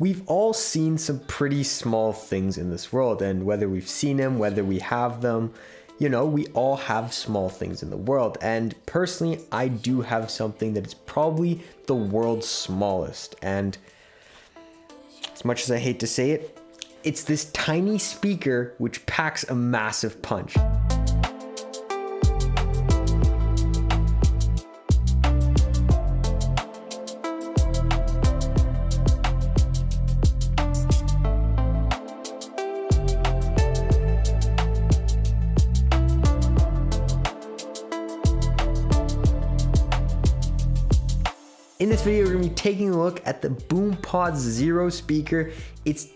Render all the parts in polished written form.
We've all seen some pretty small things in this world, and whether we've seen them, whether we have them, you know, we all have small things in the world. And personally, I do have something that is probably the world's smallest. And as much as I hate to say it, it's this tiny speaker which packs a massive punch. In this video, we're going to be taking a look at the Boompods Zero speaker. It's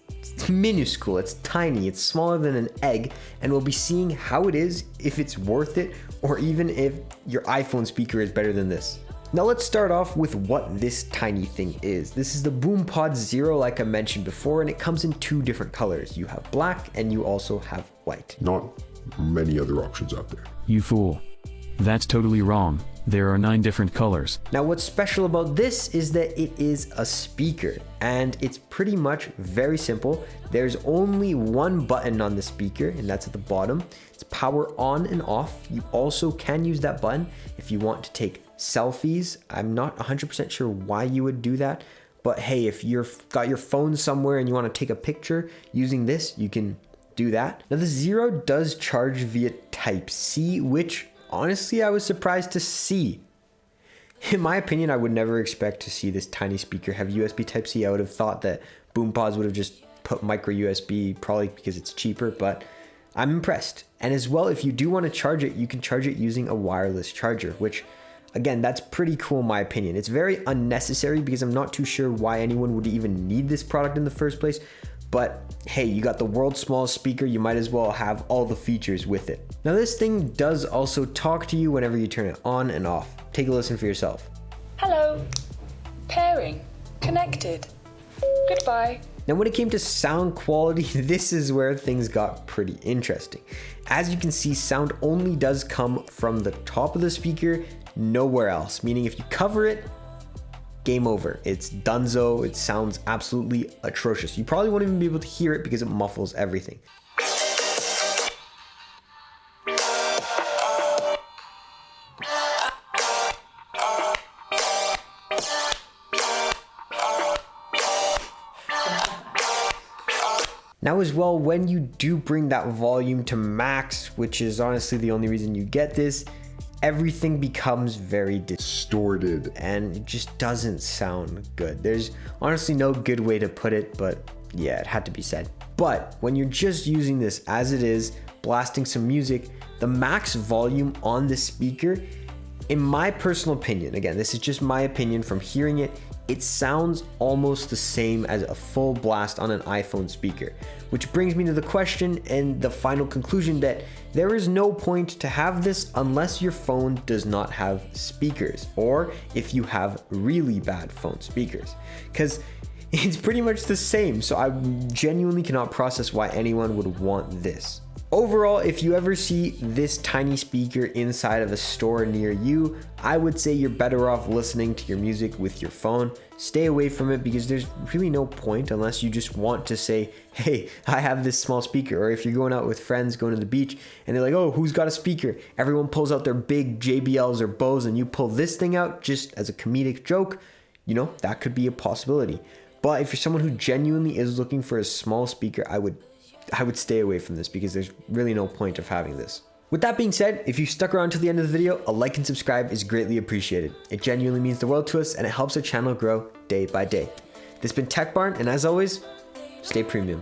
minuscule, it's tiny, it's smaller than an egg, and we'll be seeing how it is, if it's worth it, or even if your iPhone speaker is better than this. Now let's start off with what this tiny thing is. This is the Boompods Zero, like I mentioned before, and it comes in two different colors. You have black and you also have white. Not many other options out there. You fool. That's totally wrong. There are 9 different colors. Now what's special about this is that it is a speaker, and it's pretty much very simple. There's only one button on the speaker, and that's at the bottom. It's power on and off. You also can use that button if you want to take selfies. I'm not 100% sure why you would do that, but hey, if you've got your phone somewhere and you want to take a picture using this, you can do that. Now the Zero does charge via Type-C, which honestly, I was surprised to see. In my opinion, I would never expect to see this tiny speaker have USB Type-C. I would have thought that Boompods would have just put micro USB, probably because it's cheaper, but I'm impressed. And as well, if you do want to charge it, you can charge it using a wireless charger, which again, that's pretty cool in my opinion. It's very unnecessary because I'm not too sure why anyone would even need this product in the first place. But hey, you got the world's smallest speaker, you might as well have all the features with it. Now this thing does also talk to you whenever you turn it on and off. Take a listen for yourself. Hello. Pairing. Connected. Goodbye. Now when it came to sound quality, this is where things got pretty interesting. As you can see, sound only does come from the top of the speaker, nowhere else. Meaning if you cover it, game over. It's dunzo. It sounds absolutely atrocious. You probably won't even be able to hear it because it muffles everything. Now as well, when you do bring that volume to max, which is honestly the only reason you get this, everything becomes very distorted and it just doesn't sound good. There's honestly no good way to put it, but yeah, it had to be said. But when you're just using this as it is, blasting some music, the max volume on the speaker, in my personal opinion, again, this is just my opinion from hearing it, it sounds almost the same as a full blast on an iPhone speaker, which brings me to the question and the final conclusion that there is no point to have this unless your phone does not have speakers, or if you have really bad phone speakers, because it's pretty much the same. So I genuinely cannot process why anyone would want this. Overall, if you ever see this tiny speaker inside of a store near you, I would say you're better off listening to your music with your phone. Stay away from it because there's really no point unless you just want to say, hey, I have this small speaker. Or if you're going out with friends, going to the beach, and they're like, oh, who's got a speaker? Everyone pulls out their big JBLs or Bose and you pull this thing out just as a comedic joke, you know, that could be a possibility. But if you're someone who genuinely is looking for a small speaker, I would stay away from this because there's really no point of having this. With that being said, if you stuck around to the end of the video, a like and subscribe is greatly appreciated. It genuinely means the world to us and it helps our channel grow day by day. This has been Tech Barn, and as always, stay premium.